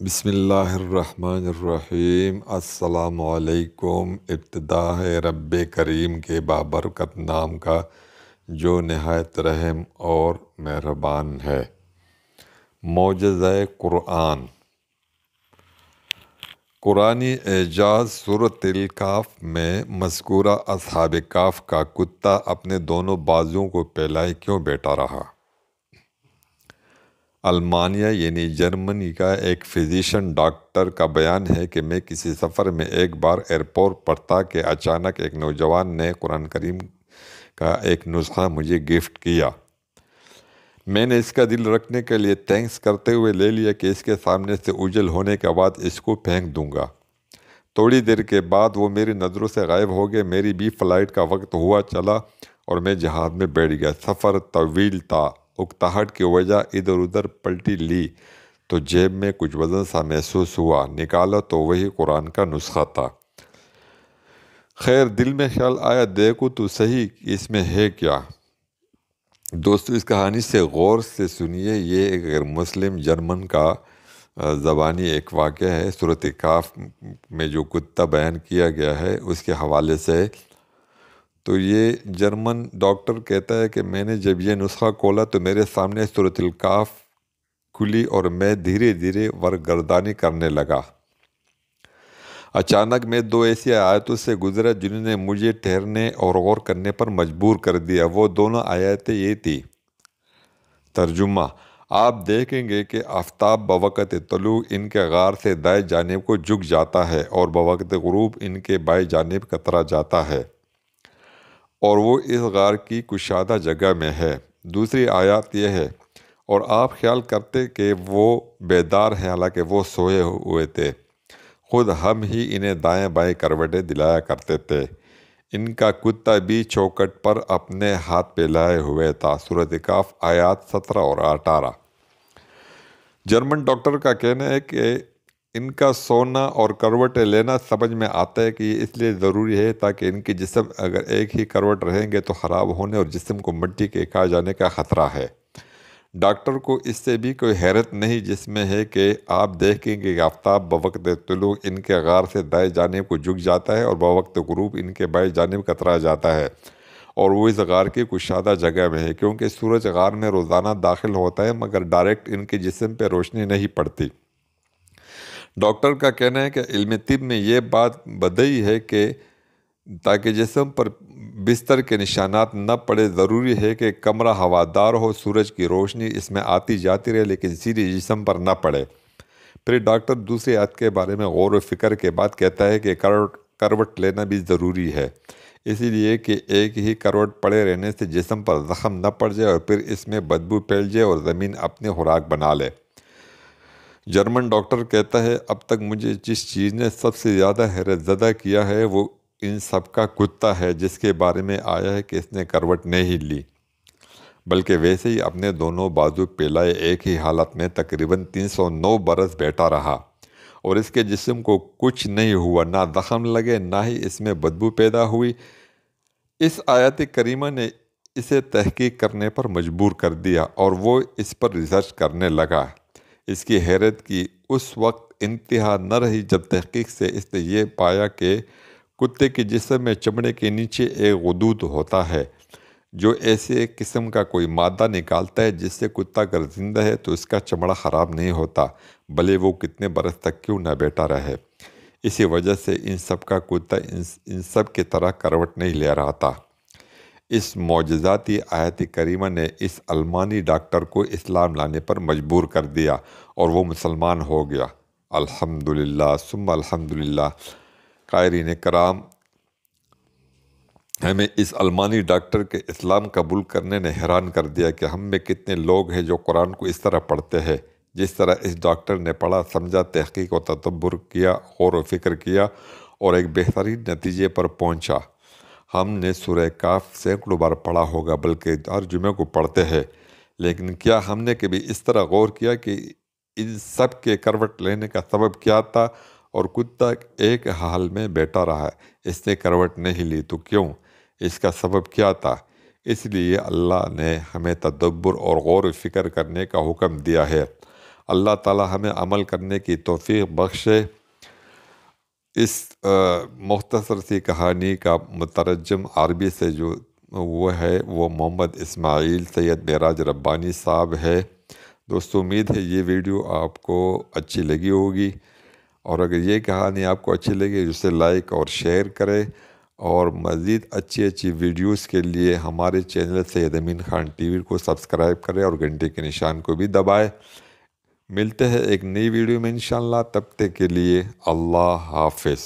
بسم اللہ الرحمن الرحیم۔ السلام علیکم۔ ابتدا ہے رب کریم کے بابرکت نام کا جو نہایت رحم اور مہربان ہے۔ معجزہ قرآن۔ قرآنی اعجاز سورۃ الکہف میں مذکورہ اصحاب کہف کا کتا اپنے دونوں بازوؤں کو پھیلائے کیوں بیٹھا رہا؟ المانیہ یعنی جرمنی کا ایک فزیشین ڈاکٹر کا بیان ہے کہ میں کسی سفر میں ایک بار ایئرپورٹ پر تھا کہ اچانک ایک نوجوان نے قرآن کریم کا ایک نسخہ مجھے گفٹ کیا۔ میں نے اس کا دل رکھنے کے لیے تھینکس کرتے ہوئے لے لیا کہ اس کے سامنے سے اوجھل ہونے کے بعد اس کو پھینک دوں گا۔ تھوڑی دیر کے بعد وہ میری نظروں سے غائب ہو گئے۔ میری بھی فلائٹ کا وقت ہوا چلا اور میں جہاز میں بیٹھ گیا۔ سفر طویل تھا۔ اکتاہٹ کی وجہ ادھر ادھر پلٹی لی تو جیب میں کچھ وزن سا محسوس ہوا۔ نکالا تو وہی قرآن کا نسخہ تھا۔ خیر، دل میں خیال آیا دیکھو تو صحیح اس میں ہے کیا۔ دوستو، اس کہانی سے غور سے سنیے۔ یہ ایک غیر مسلم جرمن کا زبانی ایک واقعہ ہے۔ سورۃ کہف میں جو کتا بیان کیا گیا ہے اس کے حوالے سے تو یہ جرمن ڈاکٹر کہتا ہے کہ میں نے جب یہ نسخہ کھولا تو میرے سامنے سورۃ الکہف کھلی اور میں دھیرے دھیرے ورگردانی کرنے لگا۔ اچانک میں دو ایسی آیتوں سے گزرا جنہوں نے مجھے ٹھہرنے اور غور کرنے پر مجبور کر دیا۔ وہ دونوں آیتیں یہ تھی۔ ترجمہ: آپ دیکھیں گے کہ آفتاب بوقت طلوع ان کے غار سے دائیں جانب کو جھک جاتا ہے اور بوقت غروب ان کے بائیں جانب کترا جاتا ہے، اور وہ اس غار کی کشادہ جگہ میں ہے۔ دوسری آیات یہ ہے، اور آپ خیال کرتے کہ وہ بیدار ہیں حالانکہ وہ سوئے ہوئے تھے، خود ہم ہی انہیں دائیں بائیں کروٹیں دلایا کرتے تھے۔ ان کا کتا بھی چوکھٹ پر اپنے ہاتھ پھیلائے ہوئے تھا۔ سورۃ کہف آیات 17 اور 18۔ جرمن ڈاکٹر کا کہنا ہے کہ ان کا سونا اور کروٹیں لینا سمجھ میں آتا ہے کہ یہ اس لیے ضروری ہے تاکہ ان کے جسم اگر ایک ہی کروٹ رہیں گے تو خراب ہونے اور جسم کو مٹی کے کھا جانے کا خطرہ ہے۔ ڈاکٹر کو اس سے بھی کوئی حیرت نہیں جس میں ہے کہ آپ دیکھیں گے کہ آفتاب بوقت طلوع ان کے غار سے دائیں جانب کو جھک جاتا ہے اور بوقت غروب ان کے بائیں جانب کترا جاتا ہے، اور وہ اس غار کی کشادہ جگہ میں ہے، کیونکہ سورج غار میں روزانہ داخل ہوتا ہے مگر ڈائریکٹ ان کے جسم پہ روشنی نہیں پڑتی۔ ڈاکٹر کا کہنا ہے کہ علم طب میں یہ بات بدیہی ہے کہ تاکہ جسم پر بستر کے نشانات نہ پڑے ضروری ہے کہ کمرہ ہوادار ہو، سورج کی روشنی اس میں آتی جاتی رہے لیکن سیدھی جسم پر نہ پڑے۔ پھر ڈاکٹر دوسری آیت کے بارے میں غور و فکر کے بعد کہتا ہے کہ کروٹ لینا بھی ضروری ہے، اسی لیے کہ ایک ہی کروٹ پڑے رہنے سے جسم پر زخم نہ پڑ جائے اور پھر اس میں بدبو پھیل جائے اور زمین اپنے خوراک بنا لے۔ جرمن ڈاکٹر کہتا ہے، اب تک مجھے جس چیز نے سب سے زیادہ حیرت زدہ کیا ہے وہ ان سب کا کتا ہے، جس کے بارے میں آیا ہے کہ اس نے کروٹ نہیں لی بلکہ ویسے ہی اپنے دونوں بازو پھیلائے ایک ہی حالت میں تقریباً 309 برس بیٹھا رہا، اور اس کے جسم کو کچھ نہیں ہوا، نہ زخم لگے نہ ہی اس میں بدبو پیدا ہوئی۔ اس آیت کریمہ نے اسے تحقیق کرنے پر مجبور کر دیا اور وہ اس پر ریسرچ کرنے لگا۔ اس کی حیرت کی اس وقت انتہا نہ رہی جب تحقیق سے اس نے یہ پایا کہ کتے کے جسم میں چمڑے کے نیچے ایک غدود ہوتا ہے جو ایسے قسم کا کوئی مادہ نکالتا ہے جس سے کتا اگر زندہ ہے تو اس کا چمڑا خراب نہیں ہوتا، بھلے وہ کتنے برس تک کیوں نہ بیٹھا رہے۔ اسی وجہ سے ان سب کا کتا ان سب کی طرح کروٹ نہیں لے رہا تھا۔ اس معجزاتی آیت کریمہ نے اس المانی ڈاکٹر کو اسلام لانے پر مجبور کر دیا اور وہ مسلمان ہو گیا۔ الحمدللہ ثم الحمدللہ۔ قائرین کرام، ہمیں اس المانی ڈاکٹر کے اسلام قبول کرنے نے حیران کر دیا کہ ہم میں کتنے لوگ ہیں جو قرآن کو اس طرح پڑھتے ہیں جس طرح اس ڈاکٹر نے پڑھا، سمجھا، تحقیق و تدبر کیا، غور و فکر کیا اور ایک بہترین نتیجے پر پہنچا۔ ہم نے سورہ کہف سینکڑوں بار پڑھا ہوگا بلکہ ہر جمعے کو پڑھتے ہیں، لیکن کیا ہم نے کبھی اس طرح غور کیا کہ ان سب کے کروٹ لینے کا سبب کیا تھا؟ اور کتا ایک حال میں بیٹھا رہا، اس نے کروٹ نہیں لی تو کیوں؟ اس کا سبب کیا تھا؟ اس لیے اللہ نے ہمیں تدبر اور غور و فکر کرنے کا حکم دیا ہے۔ اللہ تعالی ہمیں عمل کرنے کی توفیق بخشے۔ اس مختصر سی کہانی کا مترجم عربی سے جو وہ ہے وہ محمد اسماعیل سید معراج ربانی صاحب ہے۔ دوستو امید ہے یہ ویڈیو آپ کو اچھی لگی ہوگی، اور اگر یہ کہانی آپ کو اچھی لگی اسے لائک اور شیئر کرے، اور مزید اچھی اچھی ویڈیوز کے لیے ہمارے چینل سید امین خان ٹی وی کو سبسکرائب کرے اور گھنٹے کے نشان کو بھی دبائے۔ ملتے ہیں ایک نئی ویڈیو میں انشاءاللہ، تب تک کے لیے اللہ حافظ۔